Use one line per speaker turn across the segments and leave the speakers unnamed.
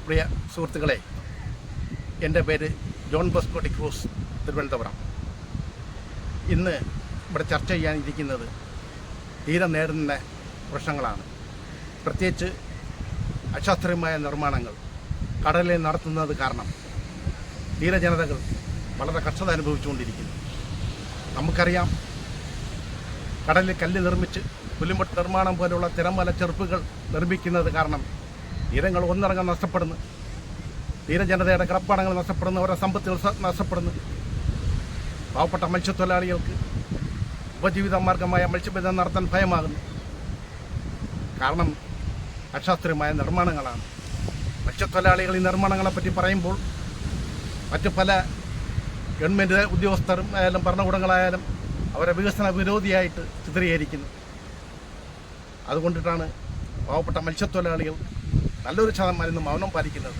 പ്രിയ സുഹൃത്തുക്കളെ, എൻ്റെ പേര് ജോൺ ബോസ്കോ ഡിക്രൂസ്, തിരുവനന്തപുരം. ഇന്ന് ഇവിടെ ചർച്ച ചെയ്യാനിരിക്കുന്നത് തീരെ നേരിടുന്ന പ്രശ്നങ്ങളാണ്. പ്രത്യേകിച്ച് അശാസ്ത്രീയമായ നിർമ്മാണങ്ങൾ കടലിൽ നടത്തുന്നത് കാരണം തീരജനതകൾ വളരെ കഷ്ടത അനുഭവിച്ചുകൊണ്ടിരിക്കുന്നു. നമുക്കറിയാം, കടലിൽ കല്ല് നിർമ്മിച്ച് പുലിമുട്ട് നിർമ്മാണം പോലുള്ള തിരമല ചെറുപ്പുകൾ നിർമ്മിക്കുന്നത് കാരണം തീരങ്ങൾ ഒന്നിറങ്ങാൻ നഷ്ടപ്പെടുന്നു, തീരജനതയുടെ കിടപ്പാടങ്ങൾ നഷ്ടപ്പെടുന്നു, അവരുടെ സമ്പത്തുകൾ നഷ്ടപ്പെടുന്നു. പാവപ്പെട്ട മത്സ്യത്തൊഴിലാളികൾക്ക് ഉപജീവിത മാർഗമായ മത്സ്യബന്ധനം നടത്താൻ ഭയമാകുന്നു. കാരണം അശാസ്ത്രീയമായ നിർമ്മാണങ്ങളാണ്. മത്സ്യത്തൊഴിലാളികൾ ഈ നിർമ്മാണങ്ങളെപ്പറ്റി പറയുമ്പോൾ മറ്റു പല ഗവൺമെൻറ് ഉദ്യോഗസ്ഥരും ആയാലും ഭരണകൂടങ്ങളായാലും അവരെ വികസന വിരോധിയായിട്ട് ചിത്രീകരിക്കുന്നു. അതുകൊണ്ടിട്ടാണ് പാവപ്പെട്ട മത്സ്യത്തൊഴിലാളികൾ നല്ലൊരു ശതമാനം ഇന്ന് മൗനം പാലിക്കുന്നത്.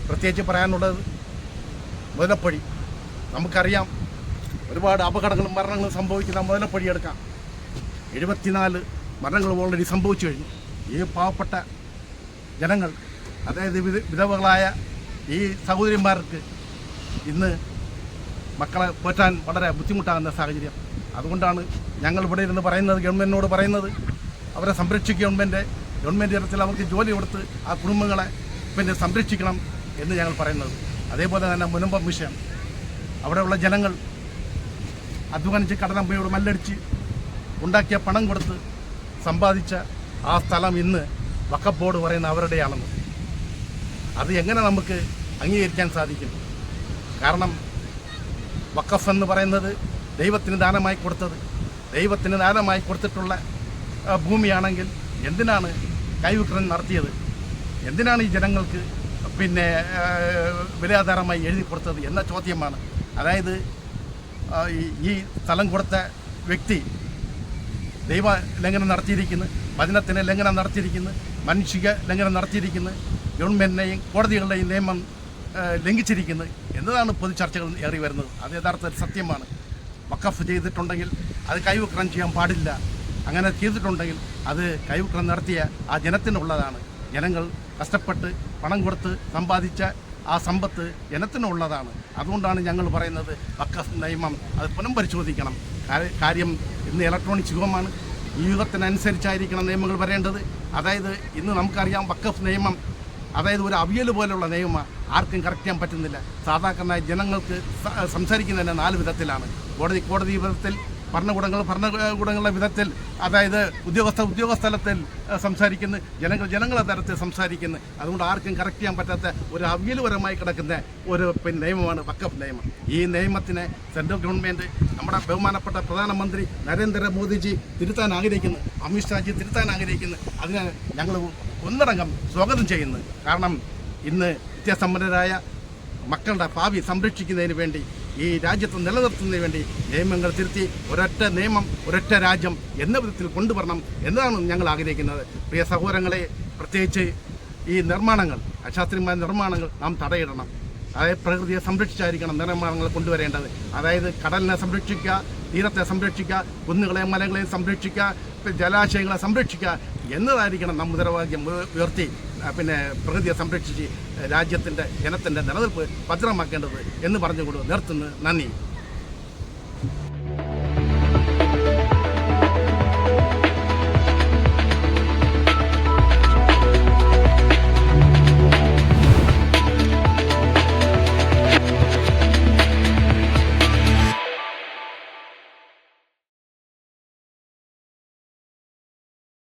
പ്രത്യേകിച്ച് പറയാനുള്ളത് മുതലപ്പൊഴി. നമുക്കറിയാം, ഒരുപാട് അപകടങ്ങളും മരണങ്ങളും സംഭവിക്കുന്ന മുതലപ്പൊഴി എടുക്കാം. 74 മരണങ്ങൾ ഓൾറെഡി സംഭവിച്ചു കഴിഞ്ഞു. ഈ പാവപ്പെട്ട ജനങ്ങൾ, അതായത് വിധവകളായ ഈ സഹോദരിമാർക്ക് ഇന്ന് മക്കളെ പോറ്റാൻ വളരെ ബുദ്ധിമുട്ടാകുന്ന സാഹചര്യം. അതുകൊണ്ടാണ് ഞങ്ങൾ ഇവിടെ ഇരുന്ന് പറയുന്നത്, ഗവൺമെൻറ്റിനോട് പറയുന്നത്, അവരെ സംരക്ഷിക്കുക. ഗവൺമെൻറ് തലത്തിൽ അവർക്ക് ജോലി കൊടുത്ത് ആ കുടുംബങ്ങളെ സംരക്ഷിക്കണം എന്ന് ഞങ്ങൾ പറയുന്നത്. അതേപോലെ തന്നെ മുനമ്പം വിഷയം, അവിടെയുള്ള ജനങ്ങൾ അധ്വാനിച്ച് കടലമ്പയോട് മല്ലടിച്ച് ഉണ്ടാക്കിയ പണം കൊടുത്ത് സമ്പാദിച്ച ആ സ്ഥലം ഇന്ന് വഖഫ് ബോർഡ് പറയുന്ന അവരുടെയാണെന്ന്. അത് എങ്ങനെ നമുക്ക് അംഗീകരിക്കാൻ സാധിക്കും? കാരണം വഖഫ് എന്ന് പറയുന്നത് ദൈവത്തിന് ദാനമായി കൊടുത്തിട്ടുള്ള ഭൂമിയാണെങ്കിൽ എന്തിനാണ് കൈവിക്രയം നടത്തിയത്? എന്തിനാണ് ഈ ജനങ്ങൾക്ക് വിലയാധാരമായി എഴുതി കൊടുത്തത് എന്ന ചോദ്യമാണ്. അതായത് ഈ സ്ഥലം കൊടുത്ത വ്യക്തി ദൈവ ലംഘനം നടത്തിയിരിക്കുന്നു, വചനത്തിന് ലംഘനം നടത്തിയിരിക്കുന്നു, മനുഷ്യ ലംഘനം നടത്തിയിരിക്കുന്നു, ഗവൺമെൻറ്റിനെയും കോടതികളുടെയും നിയമം ലംഘിച്ചിരിക്കുന്നു എന്നതാണ് പൊതു ചർച്ചകൾ ഏറി വരുന്നത്. അത് യഥാർത്ഥത്തിൽ സത്യമാണ്. വഖഫ് ചെയ്തിട്ടുണ്ടെങ്കിൽ അത് കൈവിക്രയം ചെയ്യാൻ പാടില്ല. അങ്ങനെ ചെയ്തിട്ടുണ്ടെങ്കിൽ അത് കൈവിക്രയം നടത്തിയ ആ ജനത്തിനുള്ളതാണ്. ജനങ്ങൾ കഷ്ടപ്പെട്ട് പണം കൊടുത്ത് സമ്പാദിച്ച ആ സമ്പത്ത് ജനത്തിനുള്ളതാണ്. അതുകൊണ്ടാണ് ഞങ്ങൾ പറയുന്നത് വഖഫ് നിയമം അത് പുനഃപരിശോധിക്കണം. കാര്യം ഇന്ന് ഇലക്ട്രോണിക്സ് യുഗമാണ്. ഈ യുഗത്തിനനുസരിച്ചായിരിക്കണം നിയമങ്ങൾ വരേണ്ടത്. അതായത് ഇന്ന് നമുക്കറിയാം, വഖഫ് നിയമം അതായത് ഒരു അവിയൽ പോലെയുള്ള നിയമം ആർക്കും കറക്റ്റ് ചെയ്യാൻ പറ്റുന്നില്ല. സാധാരണ ജനങ്ങൾക്ക് സംസാരിക്കുന്നതിന് 4 വിധത്തിലാണ്. കോടതി വിധത്തിൽ, ഭരണകൂടങ്ങളുടെ വിധത്തിൽ, അതായത് ഉദ്യോഗസ്ഥലത്തിൽ സംസാരിക്കുന്നു, ജനങ്ങളെ തരത്തിൽ സംസാരിക്കുന്നു. അതുകൊണ്ട് ആർക്കും കറക്റ്റ് ചെയ്യാൻ പറ്റാത്ത ഒരു അവിയൽപരമായി കിടക്കുന്ന ഒരു നിയമമാണ് വഖഫ് നിയമം. ഈ നിയമത്തിനെ സെൻട്രൽ ഗവൺമെൻറ്, നമ്മുടെ ബഹുമാനപ്പെട്ട പ്രധാനമന്ത്രി നരേന്ദ്രമോദിജി തിരുത്താൻ ആഗ്രഹിക്കുന്നു, അമിത്ഷാജി തിരുത്താൻ ആഗ്രഹിക്കുന്നു. അതിനെ ഞങ്ങൾ ഒന്നടങ്കം സ്വാഗതം ചെയ്യുന്നു. കാരണം ഇന്ന് വിദ്യാസമ്പന്നരായ മക്കളുടെ ഭാവി സംരക്ഷിക്കുന്നതിന് വേണ്ടി, ഈ രാജ്യത്ത് നിലനിർത്തുന്നതിന് വേണ്ടി നിയമങ്ങൾ തിരുത്തി ഒരൊറ്റ നിയമം, ഒരൊറ്റ രാജ്യം എന്ന വിധത്തിൽ കൊണ്ടുവരണം എന്നതാണ് ഞങ്ങൾ ആഗ്രഹിക്കുന്നത്. പ്രിയ സഹോദരങ്ങളെ, പ്രത്യേകിച്ച് ഈ നിർമ്മാണങ്ങൾ, അശാസ്ത്രീയമായ നിർമ്മാണങ്ങൾ നാം തടയിടണം. അതായത് പ്രകൃതിയെ സംരക്ഷിച്ചായിരിക്കണം നിർമ്മാണങ്ങൾ കൊണ്ടുവരേണ്ടത്. അതായത് കടലിനെ സംരക്ഷിക്കുക, തീരത്തെ സംരക്ഷിക്കുക, കുന്നുകളെയും മലകളെയും സംരക്ഷിക്കുക, ജലാശയങ്ങളെ സംരക്ഷിക്കുക എന്നതായിരിക്കണം നാം മുദ്രാവാക്യം ഉയർത്തി പ്രകൃതിയെ സംരക്ഷിച്ച് രാജ്യത്തിൻ്റെ ജനത്തിൻ്റെ നിലനിൽപ്പ് ഭദ്രമാക്കേണ്ടത് എന്ന് പറഞ്ഞുകൊണ്ട് നിർത്തുന്നു. നന്ദി.